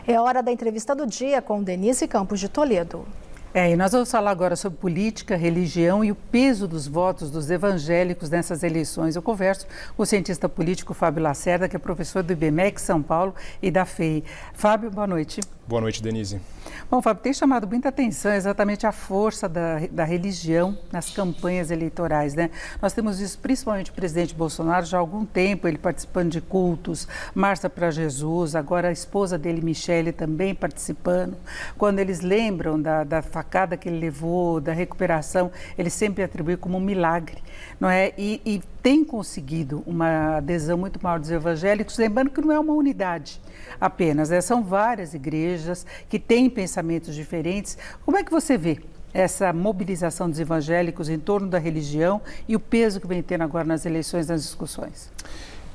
É hora da entrevista do dia com Denise Campos de Toledo. E nós vamos falar agora sobre política, religião e o peso dos votos dos evangélicos nessas eleições. Eu converso com o cientista político Fábio Lacerda, que é professor do IBMEC São Paulo e da FEI. Fábio, boa noite. Boa noite, Denise. Bom, Fábio, tem chamado muita atenção exatamente a força da religião nas campanhas eleitorais, né? Nós temos visto principalmente o presidente Bolsonaro já há algum tempo, ele participando de cultos, Marcha para Jesus, agora a esposa dele, Michele, também participando. Quando eles lembram da facada que ele levou, da recuperação, ele sempre atribui como um milagre, não é? E tem conseguido uma adesão muito maior dos evangélicos, lembrando que não é uma unidade apenas, né? São várias igrejas que têm pensamentos diferentes. Como é que você vê essa mobilização dos evangélicos em torno da religião e o peso que vem tendo agora nas eleições, nas discussões?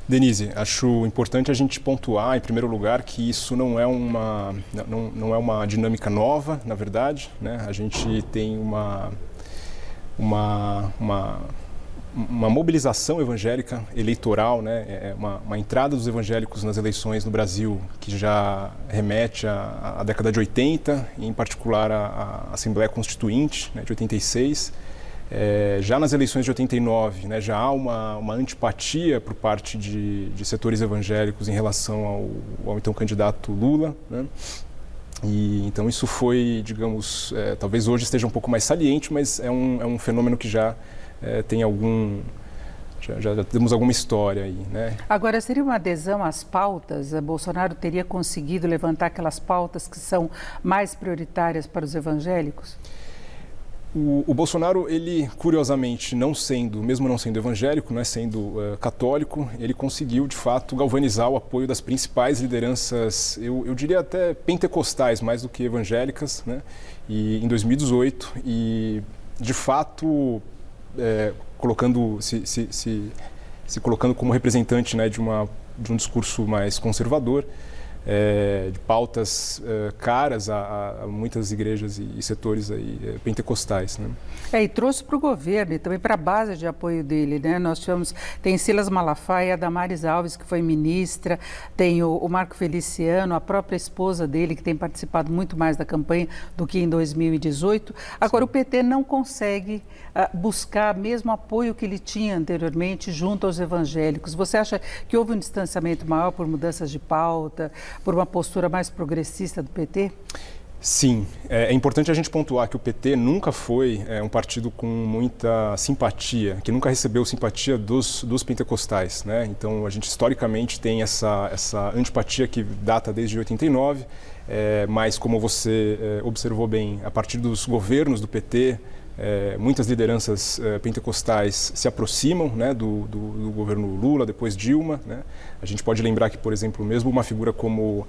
Denise, acho importante a gente pontuar, em primeiro lugar, que isso não é uma dinâmica nova, na verdade, né? A gente tem uma mobilização evangélica eleitoral, né? Uma entrada dos evangélicos nas eleições no Brasil que já remete à década de 80, em particular à Assembleia Constituinte, né, de 86. Já nas eleições de 89, né, já há uma antipatia por parte de setores evangélicos em relação ao então candidato Lula, né? E então isso foi, digamos, talvez hoje esteja um pouco mais saliente, mas é um fenômeno que já tem já temos alguma história aí, né? Agora, seria uma adesão às pautas? Bolsonaro teria conseguido levantar aquelas pautas que são mais prioritárias para os evangélicos? O Bolsonaro, ele, curiosamente, mesmo não sendo evangélico, né, sendo católico, ele conseguiu, de fato, galvanizar o apoio das principais lideranças, eu diria até pentecostais, mais do que evangélicas, né, em 2018, e, de fato, se colocando como representante, né, de um discurso mais conservador, de pautas caras a muitas igrejas e setores aí, pentecostais, né? E trouxe para o governo e também para a base de apoio dele, né? Tem Silas Malafaia, a Damares Alves, que foi ministra, tem o Marco Feliciano, a própria esposa dele, que tem participado muito mais da campanha do que em 2018. Agora, o PT não consegue buscar mesmo apoio que ele tinha anteriormente junto aos evangélicos. Você acha que houve um distanciamento maior por mudanças de pauta, por uma postura mais progressista do PT? Sim, é importante a gente pontuar que o PT nunca foi um partido com muita simpatia, que nunca recebeu simpatia dos pentecostais, né? Então a gente historicamente tem essa antipatia que data desde 89, mas como você observou bem, a partir dos governos do PT, muitas lideranças pentecostais se aproximam, né, do governo Lula, depois Dilma, né? A gente pode lembrar que, por exemplo, mesmo uma figura como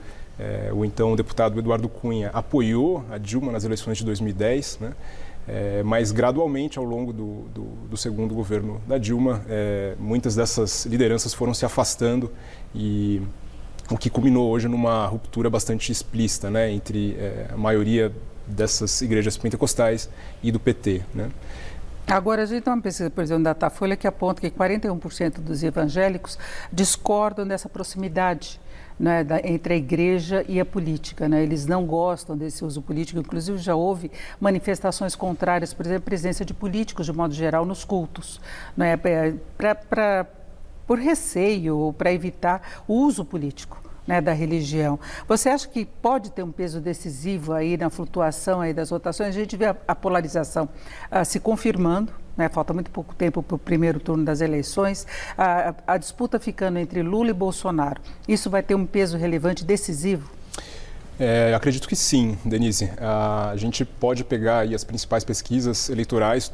o então deputado Eduardo Cunha apoiou a Dilma nas eleições de 2010, né? Mas gradualmente, ao longo do segundo governo da Dilma, muitas dessas lideranças foram se afastando, e o que culminou hoje numa ruptura bastante explícita, né, entre a maioria dessas igrejas pentecostais e do PT, né? Agora, a gente tem uma pesquisa, por exemplo, da Datafolha, que aponta que 41% dos evangélicos discordam dessa proximidade, né, entre a igreja e a política, né? Eles não gostam desse uso político, inclusive já houve manifestações contrárias, por exemplo, a presença de políticos, de modo geral, nos cultos, né, por receio, para evitar o uso político, né, da religião. Você acha que pode ter um peso decisivo aí na flutuação aí das votações? A gente vê a polarização se confirmando, né? Falta muito pouco tempo para o primeiro turno das eleições, a disputa ficando entre Lula e Bolsonaro. Isso vai ter um peso relevante, decisivo? Acredito que sim, Denise. A gente pode pegar aí as principais pesquisas eleitorais,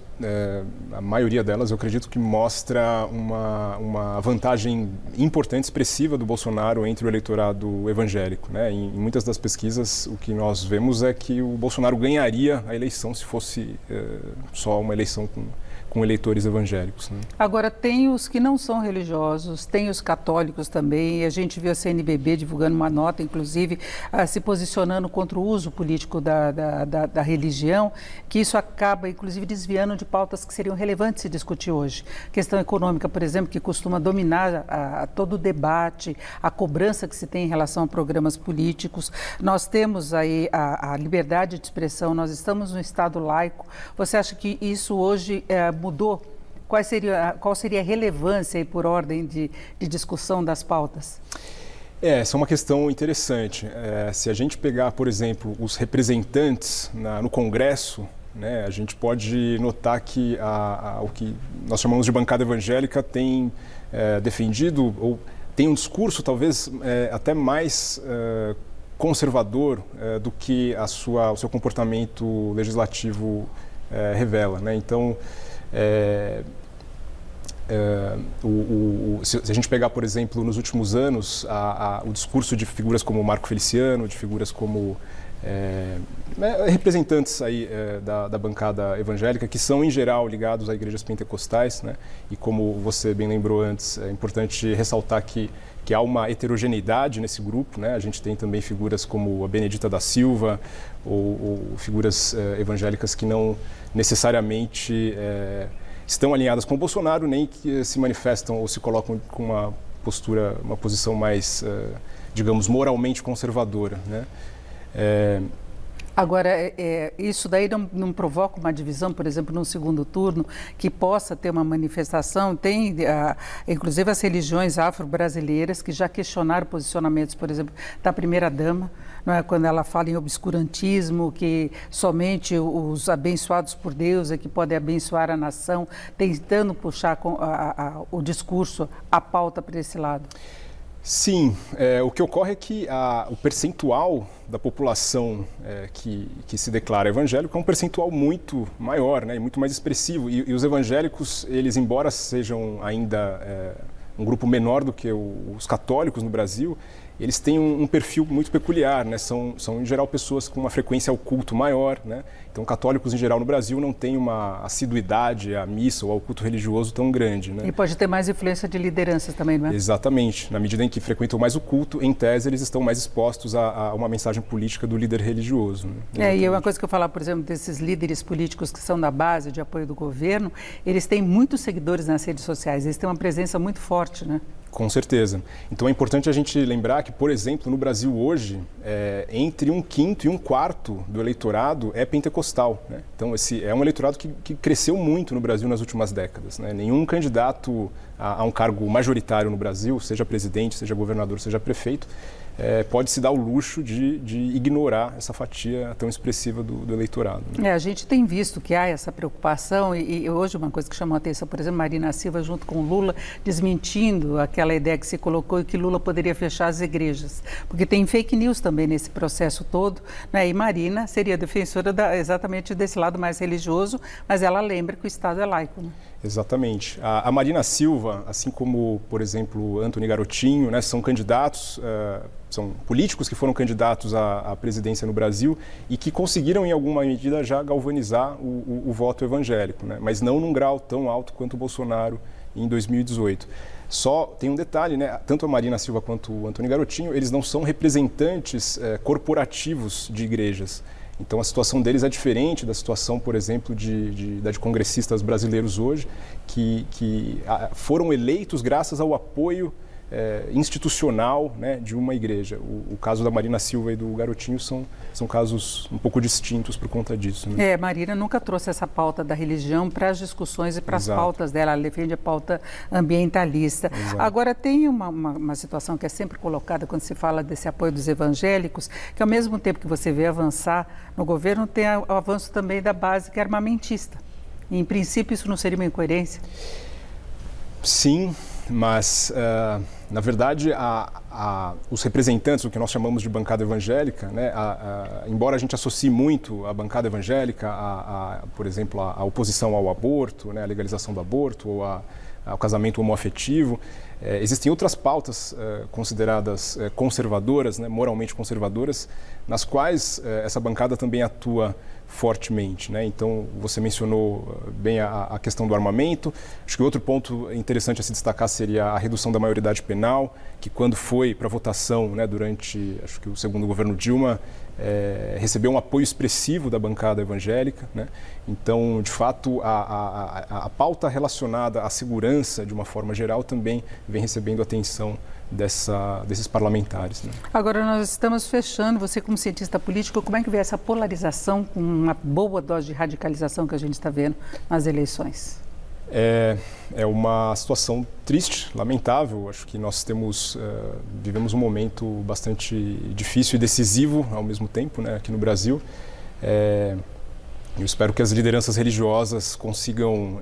a maioria delas eu acredito que mostra uma vantagem importante, expressiva do Bolsonaro entre o eleitorado evangélico, né? Em muitas das pesquisas o que nós vemos é que o Bolsonaro ganharia a eleição se fosse só uma eleição com com eleitores evangélicos, né? Agora, tem os que não são religiosos, tem os católicos também, e a gente viu a CNBB divulgando uma nota, inclusive, se posicionando contra o uso político da religião, que isso acaba, inclusive, desviando de pautas que seriam relevantes se discutir hoje. Questão econômica, por exemplo, que costuma dominar todo o debate, a cobrança que se tem em relação a programas políticos. Nós temos aí a liberdade de expressão, nós estamos no Estado laico. Você acha que isso hoje mudou? Qual seria a relevância aí, por ordem de discussão das pautas? Essa é uma questão interessante. Se a gente pegar, por exemplo, os representantes no Congresso, né, a gente pode notar que o que nós chamamos de bancada evangélica tem defendido, ou tem um discurso talvez até mais conservador do que o seu comportamento legislativo revela, né? Então, se a gente pegar, por exemplo, nos últimos anos, o discurso de figuras como Marco Feliciano, de figuras como representantes aí da bancada evangélica, que são em geral ligados a igrejas pentecostais, né? E como você bem lembrou antes, é importante ressaltar que há uma heterogeneidade nesse grupo, né? A gente tem também figuras como a Benedita da Silva ou figuras evangélicas que não necessariamente estão alinhadas com o Bolsonaro, nem que se manifestam ou se colocam com uma posição mais, digamos, moralmente conservadora, né? Agora, isso daí não provoca uma divisão, por exemplo, no segundo turno, que possa ter uma manifestação? Tem, inclusive, as religiões afro-brasileiras que já questionaram posicionamentos, por exemplo, da primeira-dama, não é? Quando ela fala em obscurantismo, que somente os abençoados por Deus é que podem abençoar a nação, tentando puxar o discurso, a pauta para esse lado. Sim, o que ocorre é que o percentual da população que se declara evangélico é um percentual muito maior, né, e muito mais expressivo. E os evangélicos, eles, embora sejam ainda um grupo menor do que os católicos no Brasil, eles têm um perfil muito peculiar, né? São em geral pessoas com uma frequência ao culto maior, né? Então, católicos em geral no Brasil não têm uma assiduidade à missa ou ao culto religioso tão grande, né? E pode ter mais influência de lideranças também, não é? Exatamente. Na medida em que frequentam mais o culto, em tese, eles estão mais expostos a uma mensagem política do líder religioso, né? E uma coisa que eu falar, por exemplo, desses líderes políticos que são da base de apoio do governo, eles têm muitos seguidores nas redes sociais, eles têm uma presença muito forte, né? Com certeza. Então é importante a gente lembrar que, por exemplo, no Brasil hoje, entre 1/5 e 1/4 do eleitorado é pentecostal, né? Então esse é um eleitorado que cresceu muito no Brasil nas últimas décadas, né? Nenhum candidato a um cargo majoritário no Brasil, seja presidente, seja governador, seja prefeito, pode se dar o luxo de ignorar essa fatia tão expressiva do eleitorado, né? A gente tem visto que há essa preocupação e hoje uma coisa que chamou a atenção, por exemplo, Marina Silva junto com Lula, desmentindo aquela ideia que se colocou e que Lula poderia fechar as igrejas, porque tem fake news também nesse processo todo, né? E Marina seria defensora exatamente desse lado mais religioso, mas ela lembra que o Estado é laico, né? Exatamente. A Marina Silva, assim como, por exemplo, Antony Garotinho, né, são candidatos, são políticos que foram candidatos à presidência no Brasil e que conseguiram, em alguma medida, já galvanizar o voto evangélico, né, mas não num grau tão alto quanto o Bolsonaro em 2018. Só tem um detalhe, né, tanto a Marina Silva quanto o Antony Garotinho, eles não são representantes corporativos de igrejas. Então, a situação deles é diferente da situação, por exemplo, de congressistas brasileiros hoje, que foram eleitos graças ao apoio institucional, né, de uma igreja. O caso da Marina Silva e do Garotinho são casos um pouco distintos por conta disso, né? Marina nunca trouxe essa pauta da religião para as discussões e para as pautas dela. Ela defende a pauta ambientalista. Exato. Agora, tem uma situação que é sempre colocada quando se fala desse apoio dos evangélicos, que ao mesmo tempo que você vê avançar no governo, tem o avanço também da base que é armamentista. E, em princípio, isso não seria uma incoerência? Sim, mas, na verdade, os representantes, o que nós chamamos de bancada evangélica, né, embora a gente associe muito a bancada evangélica, por exemplo, a oposição ao aborto, né, a legalização do aborto ou ao casamento homoafetivo, Existem outras pautas consideradas conservadoras, né, moralmente conservadoras, nas quais essa bancada também atua fortemente, né? Então, você mencionou bem a questão do armamento. Acho que outro ponto interessante a se destacar seria a redução da maioridade penal, que quando foi para votação, né, durante, acho que o segundo governo Dilma, recebeu um apoio expressivo da bancada evangélica, né? Então, de fato, a pauta relacionada à segurança, de uma forma geral, também vem recebendo atenção desses parlamentares, né? Agora, nós estamos fechando. Você, como cientista político, como é que vê essa polarização com uma boa dose de radicalização que a gente está vendo nas eleições? É uma situação triste, lamentável. Acho que nós vivemos um momento bastante difícil e decisivo ao mesmo tempo, né, aqui no Brasil. Eu espero que as lideranças religiosas consigam,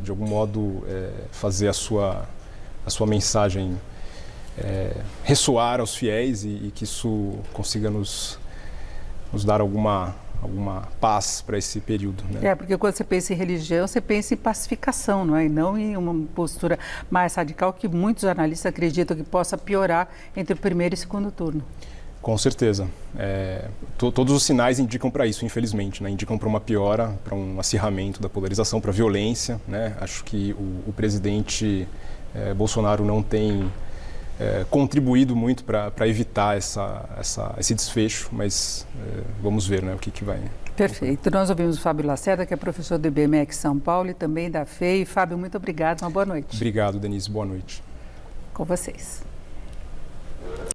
de algum modo, fazer a sua mensagem ressoar aos fiéis e que isso consiga nos dar alguma paz para esse período, né? Porque quando você pensa em religião, você pensa em pacificação, não é? E não em uma postura mais radical que muitos analistas acreditam que possa piorar entre o primeiro e segundo turno. Com certeza. Todos os sinais indicam para isso, infelizmente, né? Indicam para uma piora, para um acirramento da polarização, para a violência, né? Acho que o presidente Bolsonaro não tem contribuído muito para evitar esse desfecho, mas vamos ver, né, o que vai... Perfeito. Nós ouvimos o Fábio Lacerda, que é professor do IBMEC São Paulo e também da FEI. Fábio, muito obrigado. Uma boa noite. Obrigado, Denise. Boa noite. Com vocês.